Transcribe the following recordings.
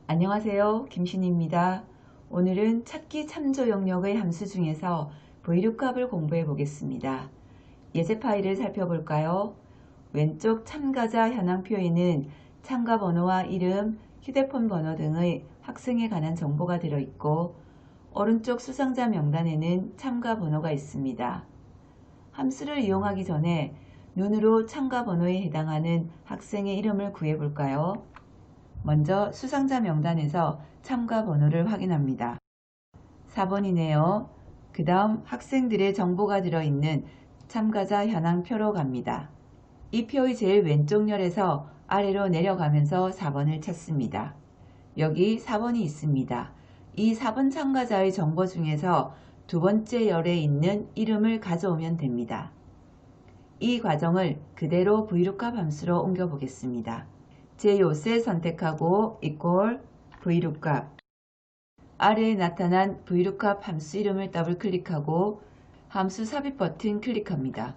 안녕하세요. 김신희입니다. 오늘은 찾기 참조 영역의 함수 중에서 VLOOKUP을 공부해 보겠습니다. 예제 파일을 살펴볼까요? 왼쪽 참가자 현황표에는 참가 번호와 이름, 휴대폰 번호 등의 학생에 관한 정보가 들어있고 오른쪽 수상자 명단에는 참가 번호가 있습니다. 함수를 이용하기 전에 눈으로 참가 번호에 해당하는 학생의 이름을 구해 볼까요? 먼저 수상자 명단에서 참가 번호를 확인합니다. 4번이네요. 그 다음 학생들의 정보가 들어있는 참가자 현황표로 갑니다. 이 표의 제일 왼쪽 열에서 아래로 내려가면서 4번을 찾습니다. 여기 4번이 있습니다. 이 4번 참가자의 정보 중에서 두 번째 열에 있는 이름을 가져오면 됩니다. 이 과정을 그대로 VLOOKUP 함수로 옮겨 보겠습니다. 제5셀 선택하고 equal VLOOKUP 아래에 나타난 VLOOKUP 함수 이름을 더블 클릭하고 함수 삽입 버튼 클릭합니다.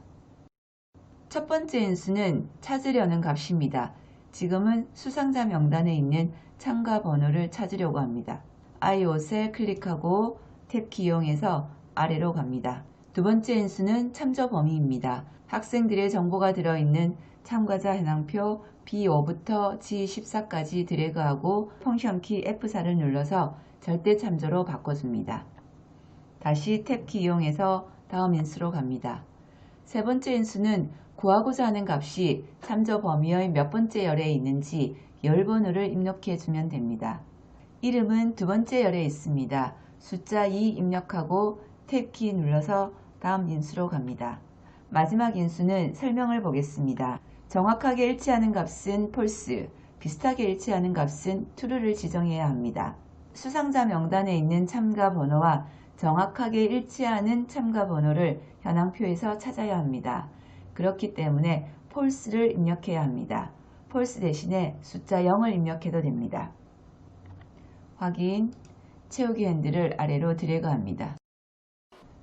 첫 번째 인수는 찾으려는 값입니다. 지금은 수상자 명단에 있는 참가 번호를 찾으려고 합니다. I5셀 클릭하고 탭키 이용해서 아래로 갑니다. 두 번째 인수는 참조 범위입니다. 학생들의 정보가 들어있는 참가자 현황표 B5부터 G14까지 드래그하고 펑션키 F4를 눌러서 절대 참조로 바꿔줍니다. 다시 탭키 이용해서 다음 인수로 갑니다. 세 번째 인수는 구하고자 하는 값이 참조 범위의 몇 번째 열에 있는지 열 번호를 입력해주면 됩니다. 이름은 두 번째 열에 있습니다. 숫자 2 입력하고 탭키 눌러서 다음 인수로 갑니다. 마지막 인수는 설명을 보겠습니다. 정확하게 일치하는 값은 false, 비슷하게 일치하는 값은 true를 지정해야 합니다. 수상자 명단에 있는 참가 번호와 정확하게 일치하는 참가 번호를 현황표에서 찾아야 합니다. 그렇기 때문에 false를 입력해야 합니다. false 대신에 숫자 0을 입력해도 됩니다. 확인, 채우기 핸들을 아래로 드래그합니다.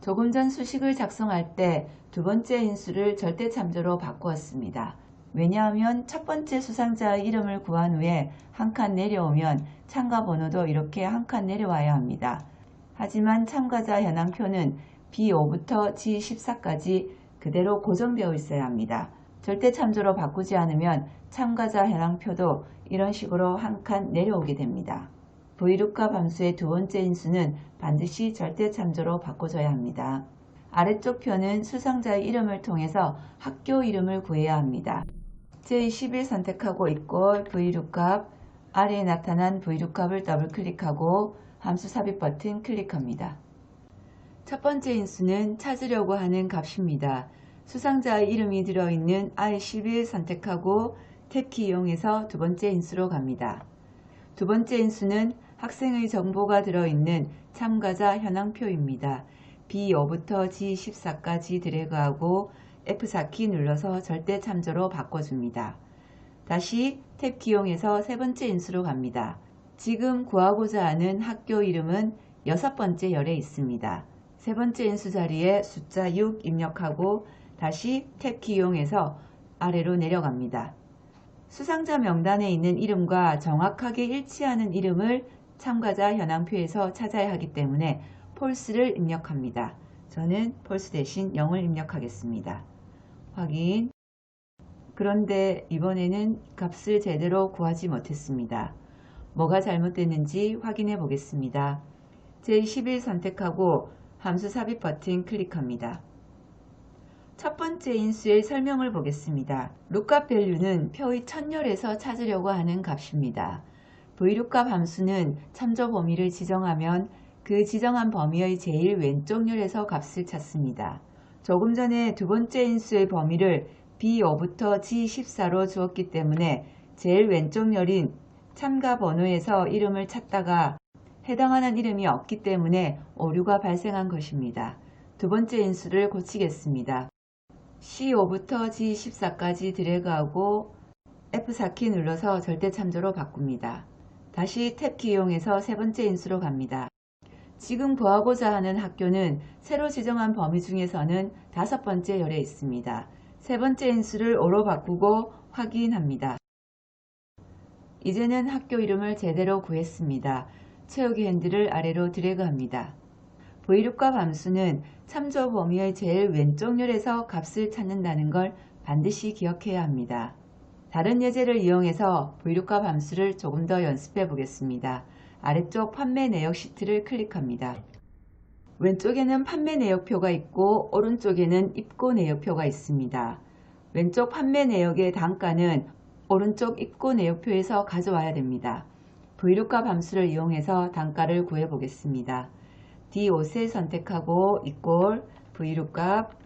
조금 전 수식을 작성할 때 두 번째 인수를 절대 참조로 바꾸었습니다. 왜냐하면 첫 번째 수상자의 이름을 구한 후에 한 칸 내려오면 참가 번호도 이렇게 한 칸 내려와야 합니다. 하지만 참가자 현황표는 B5부터 G14까지 그대로 고정되어 있어야 합니다. 절대 참조로 바꾸지 않으면 참가자 현황표도 이런 식으로 한 칸 내려오게 됩니다. VLOOKUP 함수의 두 번째 인수는 반드시 절대 참조로 바꿔줘야 합니다. 아래쪽 표는 수상자의 이름을 통해서 학교 이름을 구해야 합니다. J11 선택하고 equal VLOOKUP 아래에 나타난 VLOOKUP을 더블 클릭하고 함수 삽입 버튼 클릭합니다. 첫 번째 인수는 찾으려고 하는 값입니다. 수상자의 이름이 들어있는 I11 선택하고 탭키 이용해서 두 번째 인수로 갑니다. 두 번째 인수는 학생의 정보가 들어있는 참가자 현황표입니다. B5부터 G14까지 드래그하고 F4키 눌러서 절대 참조로 바꿔줍니다. 다시 탭키 이용해서 세 번째 인수로 갑니다. 지금 구하고자 하는 학교 이름은 여섯 번째 열에 있습니다. 세 번째 인수 자리에 숫자 6 입력하고 다시 탭키 이용해서 아래로 내려갑니다. 수상자 명단에 있는 이름과 정확하게 일치하는 이름을 참가자 현황표에서 찾아야 하기 때문에 false를 입력합니다. 저는 false 대신 0을 입력하겠습니다. 확인. 그런데 이번에는 값을 제대로 구하지 못했습니다. 뭐가 잘못됐는지 확인해 보겠습니다. J11 선택하고 함수 삽입 버튼 클릭합니다. 첫 번째 인수의 설명을 보겠습니다. lookup value는 표의 첫 열에서 찾으려고 하는 값입니다. VLOOKUP 함수는 참조 범위를 지정하면 그 지정한 범위의 제일 왼쪽 열에서 값을 찾습니다. 조금 전에 두 번째 인수의 범위를 B5부터 G14로 주었기 때문에 제일 왼쪽 열인 참가 번호에서 이름을 찾다가 해당하는 이름이 없기 때문에 오류가 발생한 것입니다. 두 번째 인수를 고치겠습니다. C5부터 G14까지 드래그하고 F4키 눌러서 절대 참조로 바꿉니다. 다시 탭키 이용해서 세 번째 인수로 갑니다. 지금 구하고자 하는 학교는 새로 지정한 범위 중에서는 다섯 번째 열에 있습니다. 세 번째 인수를 5로 바꾸고 확인합니다. 이제는 학교 이름을 제대로 구했습니다. 채우기 핸들을 아래로 드래그합니다. Vlookup 함수는 참조 범위의 제일 왼쪽 열에서 값을 찾는다는 걸 반드시 기억해야 합니다. 다른 예제를 이용해서 Vlookup 함수를 조금 더 연습해 보겠습니다. 아래쪽 판매 내역 시트를 클릭합니다. 왼쪽에는 판매 내역표가 있고 오른쪽에는 입고 내역표가 있습니다. 왼쪽 판매 내역의 단가는 오른쪽 입고 내역표에서 가져와야 됩니다. Vlookup 함수를 이용해서 단가를 구해 보겠습니다. D5셀 선택하고 equal Vlookup.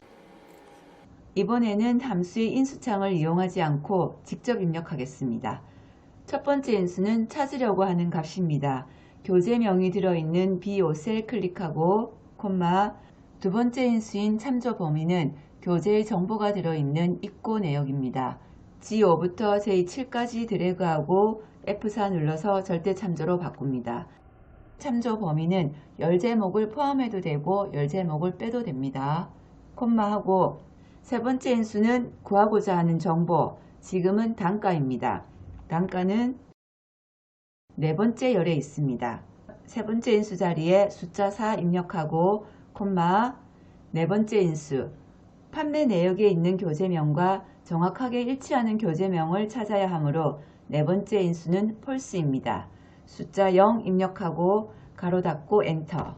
이번에는 함수의 인수창을 이용하지 않고 직접 입력하겠습니다. 첫 번째 인수는 찾으려고 하는 값입니다. 교재명이 들어있는 B5셀 클릭하고 콤마, 두 번째 인수인 참조 범위는 교재의 정보가 들어있는 입고 내역입니다. G5부터 J7까지 드래그하고 F4 눌러서 절대 참조로 바꿉니다. 참조 범위는 열 제목을 포함해도 되고 열 제목을 빼도 됩니다. 콤마하고 세 번째 인수는 구하고자 하는 정보, 지금은 단가입니다. 단가는 네 번째 열에 있습니다. 세 번째 인수 자리에 숫자 4 입력하고 콤마, 네 번째 인수, 판매 내역에 있는 교재명과 정확하게 일치하는 교재명을 찾아야 하므로 네 번째 인수는 false입니다. 숫자 0 입력하고 가로 닫고 엔터.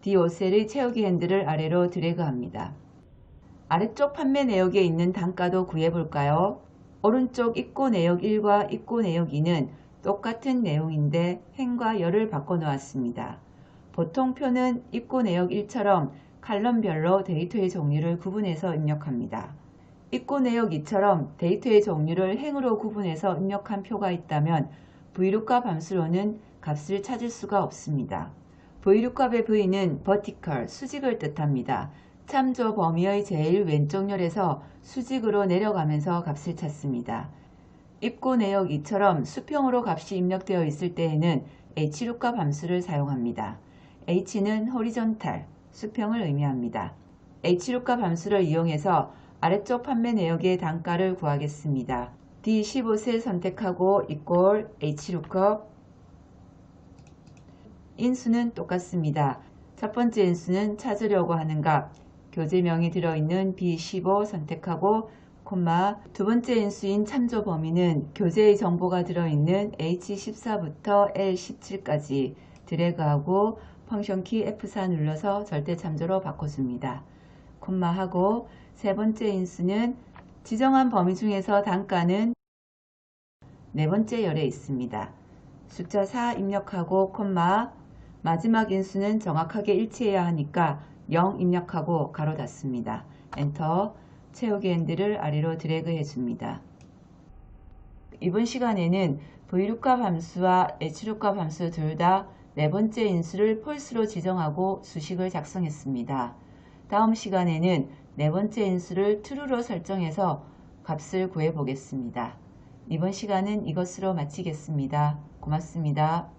D5셀의 채우기 핸들을 아래로 드래그합니다. 아래쪽 판매 내역에 있는 단가도 구해볼까요? 오른쪽 입고 내역 1과 입고 내역 2는 똑같은 내용인데 행과 열을 바꿔 놓았습니다. 보통 표는 입고 내역 1처럼 칼럼별로 데이터의 종류를 구분해서 입력합니다. 입고 내역 2처럼 데이터의 종류를 행으로 구분해서 입력한 표가 있다면 Vlookup 함수로는 값을 찾을 수가 없습니다. Vlookup의 V는 vertical, 수직을 뜻합니다. 참조 범위의 제일 왼쪽 열에서 수직으로 내려가면서 값을 찾습니다. 입고 내역 2처럼 수평으로 값이 입력되어 있을 때에는 HLOOKUP 함수를 사용합니다. H는 horizontal, 수평을 의미합니다. HLOOKUP 함수를 이용해서 아래쪽 판매 내역의 단가를 구하겠습니다. D15셀 선택하고 equal HLOOKUP. 인수는 똑같습니다. 첫 번째 인수는 찾으려고 하는 값, 교재명이 들어있는 B15 선택하고 콤마, 두 번째 인수인 참조 범위는 교재의 정보가 들어있는 H14부터 L17까지 드래그하고 펑션 키 F4 눌러서 절대 참조로 바꿔줍니다. 콤마하고 세 번째 인수는 지정한 범위 중에서 단가는 네 번째 열에 있습니다. 숫자 4 입력하고 콤마, 마지막 인수는 정확하게 일치해야 하니까 0 입력하고 가로 닫습니다. 엔터. 채우기 핸들을 아래로 드래그 해줍니다. 이번 시간에는 Vlookup 함수와 HLOOKUP 함수 둘 다 네 번째 인수를 false로 지정하고 수식을 작성했습니다. 다음 시간에는 네 번째 인수를 true로 설정해서 값을 구해 보겠습니다. 이번 시간은 이것으로 마치겠습니다. 고맙습니다.